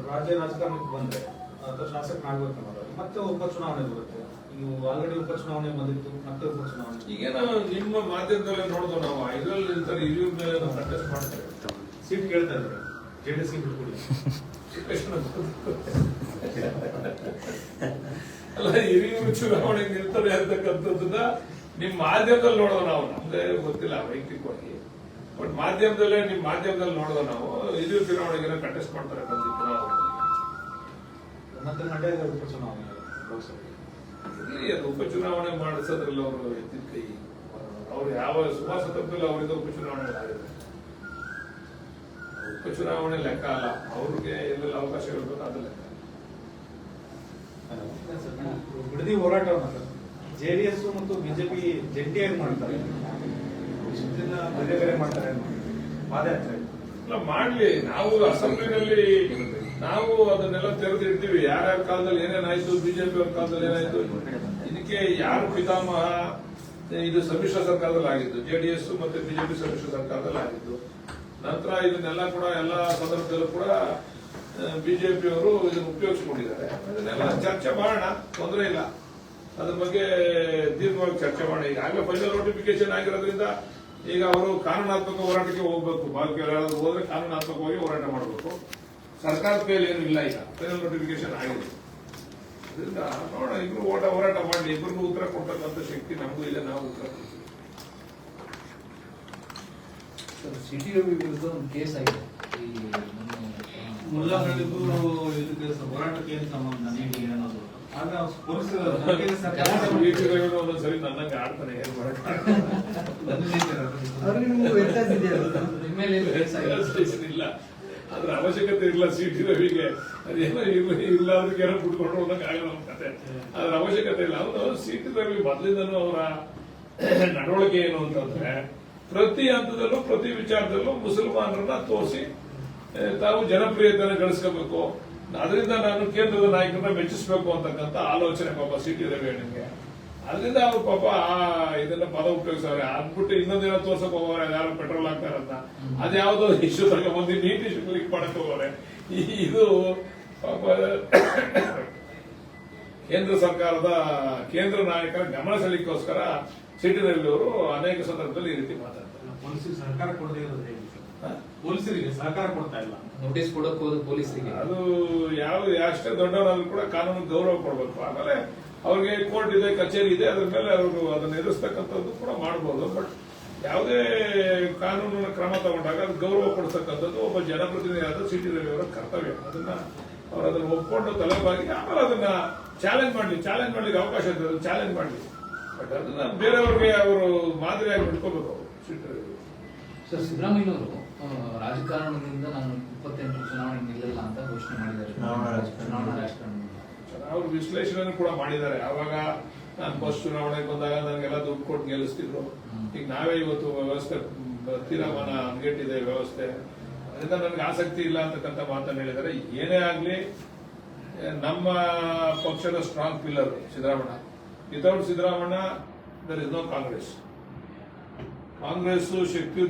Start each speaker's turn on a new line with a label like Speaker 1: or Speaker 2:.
Speaker 1: ರಾಜ್ಯ ರಾಜಕಾರಣಕ್ಕೆ ಬಂದ್ರೆ ಅಥವಾ ಶಾಸಕನಾಗಬೇಕು ಅನ್ನೋದು ಮತ್ತೆ ಉಪಚುನಾವಣೆ ಬರುತ್ತೆ. ನೀವು ಆಲ್ರೆಡಿ ಉಪಚುನಾವಣೆ ಬಂದಿತ್ತು, ಮತ್ತೆ ಉಪಚುನಾವಣೆ.
Speaker 2: ಈಗ ನಾವು ನಿಮ್ಮ ಮಾಧ್ಯಮದಲ್ಲೇ ನೋಡಿದ್ವು, ನಾವು ಇದರಲ್ಲಿ ಇರ್ತಾರೆ, ಹಿರಿಯೂರ ಮೇಲೆ ನಾವು ಕಂಟೆಸ್ಟ್ ಮಾಡ್ತೇವೆ.
Speaker 1: ಸೀಟ್ ಕೇಳ್ತಾ ಇದ್ದಾರೆ, ಜೆಡಿಎಸ್ಗೆ ಬಿಟ್ಕೊಡಿ.
Speaker 2: ಅಲ್ಲ, ಹಿರಿಯೂರು ಚುನಾವಣೆಗೆ ನಿಲ್ತಾರೆ ಅಂತಕ್ಕಂಥದ್ದನ್ನ ನಿಮ್ ಮಾಧ್ಯಮದಲ್ಲಿ ನೋಡೋದು ನಾವು. ನಮ್ಗೆ ಗೊತ್ತಿಲ್ಲ ವೈಯಕ್ತಿಕವಾಗಿ, ಬಟ್ ಮಾಧ್ಯಮದಲ್ಲೇ ನಿಮ್ ಮಾಧ್ಯಮದಲ್ಲಿ ನೋಡೋದು ನಾವು. ಹಿರಿಯೂರು ಚುನಾವಣೆಗೆ ಕಂಟೆಸ್ಟ್ ಮಾಡ್ತಾರೆ
Speaker 1: ಮತ್ತೆ ಮಂಡ್ಯ ಉಪಚುನಾವಣೆ ಲೋಕಸಭೆ
Speaker 2: ಅದು ಉಪಚುನಾವಣೆ ಮಾಡಿಸೋದ್ರಲ್ಲಿ ಅವರು ಎತ್ತಿದ ಕೈ. ಅವ್ರು ಯಾವ ಸುಭಾಷಿತದಲ್ಲಿ ಅವರಿಂದ ಉಪಚುನಾವಣೆ ಆಗಿದೆ. ಉಪಚುನಾವಣೆ ಲೆಕ್ಕ ಅಲ್ಲ, ಅವ್ರಿಗೆ ಎಲ್ಲೆಲ್ಲ ಅವಕಾಶ ಇರಬೇಕು ಅದು ಲೆಕ್ಕ.
Speaker 1: ಬಿಡದಿ ಹೋರಾಟವನ್ನು ಸರ್ ಜೆಡಿಎಸ್ ಮತ್ತು ಬಿಜೆಪಿ ಜಂಟಿಯಾಗಿ ಮಾಡ್ತಾರೆ, ಇಷ್ಟು ದಿನ ಬೇರೆ ಬೇರೆ ಮಾಡ್ತಾರೆ ಪಾದಯಾತ್ರೆ.
Speaker 2: ಇಲ್ಲ, ಮಾಡ್ಲಿ. ನಾವು ಅಸೆಂಬ್ಲಿನಲ್ಲಿ ನಾವು ಅದನ್ನೆಲ್ಲ ತೆರೆದಿರ್ತೀವಿ. ಯಾರ್ಯಾರ ಕಾಲದಲ್ಲಿ ಏನೇನಾಯ್ತು, ಬಿಜೆಪಿ ಅವ್ರ ಕಾಲದಲ್ಲಿ ಏನಾಯ್ತು, ಇದಕ್ಕೆ ಯಾರು ಪಿತಾಮಹ, ಇದು ಸಮ್ಮಿಶ್ರ ಸರ್ಕಾರದಲ್ಲಿ ಆಗಿದ್ದು, ಜೆಡಿಎಸ್ ಮತ್ತೆ ಬಿಜೆಪಿ ಸಮ್ಮಿಶ್ರ ಸರ್ಕಾರದಲ್ಲಿ ಆಗಿದ್ದು. ನಂತರ ಇದನ್ನೆಲ್ಲ ಕೂಡ ಎಲ್ಲ ಸಂದರ್ಭದಲ್ಲೂ ಕೂಡ ಬಿಜೆಪಿ ಅವರು ಇದನ್ನು ಉಪಯೋಗಿಸಿಕೊಂಡಿದ್ದಾರೆ. ಇದನ್ನೆಲ್ಲ ಚರ್ಚೆ ಮಾಡೋಣ, ತೊಂದರೆ ಇಲ್ಲ. ಅದ್ರ ಬಗ್ಗೆ ದೀರ್ಘವಾಗಿ ಚರ್ಚೆ ಮಾಡೋಣ. ಈಗಾಗಲೇ ಫೈನಲ್ ನೋಟಿಫಿಕೇಶನ್ ಆಗಿರೋದ್ರಿಂದ ಈಗ ಅವರು ಕಾನೂನಾತ್ಮಕ ಹೋರಾಟಕ್ಕೆ ಹೋಗ್ಬೇಕು. ಬಾಕಿ ಯಾರಾದ್ರೂ ಹೋದ್ರೆ ಕಾನೂನಾತ್ಮಕವಾಗಿ ಹೋರಾಟ ಮಾಡಬೇಕು. ಸರ್ಕಾರದ ಕೈಯಲ್ಲಿ ಏನು ಇಲ್ಲ, ಈಗ ಫೈನಲ್ ನೋಟಿಫಿಕೇಶನ್ ಆಗಿದೆ. ಅದರಿಂದ ನೋಡೋಣ, ಇಬ್ರು ಹೋರಾಟ ಮಾಡಲಿ. ಇಬ್ಬರಿಗೂ ಉತ್ತರ ಕೊಡ್ತಕ್ಕಂಥ ಶಕ್ತಿ ನಮಗೂ ಇದೆ, ನಾವು ಉತ್ತರ ಕೊಡ್ತೀವಿ.
Speaker 3: ಸಿಟಿ ರವಿ ವಿರುದ್ಧ ಒಂದು ಕೇಸ್ ಆಗಿದೆ. ಈ
Speaker 1: ಮುಲ್ಲಗಳಿಗೂ ಇದಕ್ಕೆ ಹೋರಾಟಕ್ಕೆ ಏನು ಸಂಬಂಧ ನೀಡಿ ಅನ್ನೋದು. ಆದ್ರೆ
Speaker 2: ಒಂದೊಂದ್ಸರಿ ನನ್ನಂಗೆ ಆಡ್ತಾನೆ, ಏನ್ ಮಾಡಕ್ಕೆ ಇಲ್ಲ. ಅದ್ರ ಅವಶ್ಯಕತೆ ಇಲ್ಲ ಸಿಟಿ ರವಿಗೆ. ಅದೇನೋ ಇಲ್ಲ ಅದಕ್ಕೆ ಏನೋ ಬಿಟ್ಕೊಂಡು ಹೋದಂಗೆ ಆಗಲ್ಲ ನಮ್ಮ ಕತೆ. ಅದ್ರ ಅವಶ್ಯಕತೆ ಇಲ್ಲ. ಅವ್ರು ಸಿಟಿ ರವಿ ಮೊದಲಿಂದನೂ ಅವರ ನಡವಳಿಕೆ ಏನು ಅಂತಂದ್ರೆ, ಪ್ರತಿ ಹಂತದಲ್ಲೂ ಪ್ರತಿ ವಿಚಾರದಲ್ಲೂ ಮುಸಲ್ಮಾನರನ್ನ ತೋರಿಸಿ ತಾವು ಜನಪ್ರಿಯತೆಯನ್ನು ಗಳಿಸ್ಕೋಬೇಕು, ಅದರಿಂದ ನಾನು ಕೇಂದ್ರದ ನಾಯಕರನ್ನ ಮೆಚ್ಚಿಸಬೇಕು ಅಂತಕ್ಕಂಥ ಆಲೋಚನೆ ಪಾಪ ಸಿಟಿ ರವಿ ನಿಮ್ಗೆ. ಅದರಿಂದ ಅವ್ರು ಪಾಪ ಇದನ್ನ ಪದ ಉಪಯೋಗಿಸವ್ರೆ. ಅದ್ಬಿಟ್ಟು ಇನ್ನೊಂದಿನ ತೋರ್ಸಕ್ ಹೋಗೋರೆ, ಯಾರು ಪೆಟ್ರೋಲ್ ಹಾಕ್ತಾರಂತ, ಅದ್ಯಾವುದೋ ಇಶ್ಯೂ ತಗೊಂಡ್ಬಂದು ನೀಟ್ ಇಶ್ಯೂ ಕ್ಲಿಕ್ ಮಾಡಕ್ ಹೋಗೋರೆ. ಇದು ಪಾಪ ಕೇಂದ್ರ ಸರ್ಕಾರದ ಕೇಂದ್ರ ನಾಯಕರ ಗಮನ ಸೆಳೆಯಕ್ಕೋಸ್ಕರ ಸಿಟಿ ರವಿ ಅವರು ಅನೇಕ ಸಂದರ್ಭದಲ್ಲಿ ಈ ರೀತಿ ಮಾತಾಡ್ತಾರೆ.
Speaker 1: ಪೊಲೀಸರಿಗೆ ಸರ್ಕಾರ ಕೊಡದೇ ಇರೋದು ಹೇಗೆ? ಪೊಲೀಸರಿಗೆ ಸಹಕಾರ ಕೊಡ್ತಾ ಇಲ್ಲ,
Speaker 3: ನೋಟಿಸ್ ಕೊಡಕ್ ಹೋದ ಪೊಲೀಸರಿಗೆ.
Speaker 2: ಅದು ಎಷ್ಟೇ ದೊಡ್ಡವರಾದ್ರೂ ಕೂಡ ಕಾನೂನು ಗೌರವ ಕೊಡಬೇಕು. ಆಮೇಲೆ ಅವ್ರಿಗೆ ಕೋರ್ಟ್ ಇದೆ, ಕಚೇರಿ ಇದೆ, ಅದ್ರ ಮೇಲೆ ಅವರು ಅದನ್ನ ಎದುರಿಸ್ತಕ್ಕಂಥದ್ದು ಕೂಡ ಮಾಡಬಹುದು. ಬಟ್ ಯಾವುದೇ ಕಾನೂನಿನ ಕ್ರಮ ತಗೊಂಡಾಗ ಅದು ಗೌರವ ಕೊಡ್ತಕ್ಕಂಥದ್ದು ಒಬ್ಬ ಜನಪ್ರತಿನಿಧಿಯಾದ ಸಿಟಿ ರವಿ ಅವರ ಕರ್ತವ್ಯ. ಅದನ್ನ ಒಪ್ಕೊಂಡು ತಲೆಬಾಗಿ ಆಮೇಲೆ ಅದನ್ನ ಚಾಲೆಂಜ್ ಮಾಡ್ಲಿಕ್ಕೆ ಅವಕಾಶ ಇರ್ತದೆ, ಚಾಲೆಂಜ್ ಮಾಡ್ಲಿ. ಬಟ್ ಅದನ್ನ ಬೇರೆಯವ್ರಿಗೆ ಅವರು ಮಾದರಿಯಾಗಿ ಬಿಟ್ಕೋಬೇಕು ಅವರು ಸಿಟಿ ರವಿ.
Speaker 3: ಸರ್, ಸಿದ್ದರಾಮಯ್ಯನವರು ರಾಜಕಾರಣದಿಂದ ನಾನು 28 ಚುನಾವಣೆ ನಿಲ್ಲಲ್ಲ ಅಂತ ಘೋಷಣೆ ಮಾಡಿದ್ದಾರೆ. ಚುನಾವಣಾ ರಾಜಕಾರಣ
Speaker 2: ಅವ್ರು ವಿಶ್ಲೇಷಣೆ ಕೂಡ ಮಾಡಿದ್ದಾರೆ. ಅವಾಗ ನಾನು ಫಸ್ಟ್ ಚುನಾವಣೆಗೆ ಬಂದಾಗ ನನಗೆಲ್ಲ ದುಡ್ಡು ಕೊಟ್ಟು ಗೆಲ್ಲಿಸ್ತಿದ್ರು. ಈಗ ನಾವೇ ಇವತ್ತು ವ್ಯವಸ್ಥೆ ತೀರಮಾನ ಹಂಗೆಟ್ಟಿದೆ ವ್ಯವಸ್ಥೆ, ಅದರಿಂದ ನನಗೆ ಆಸಕ್ತಿ ಇಲ್ಲ ಅಂತಕ್ಕಂಥ ಮಾತನ್ನು ಹೇಳಿದ್ದಾರೆ. ಏನೇ ಆಗ್ಲಿ, ನಮ್ಮ ಪಕ್ಷದ strong pillar Siddaramanna. Without Siddaramanna there is no Congress. Congress Shakti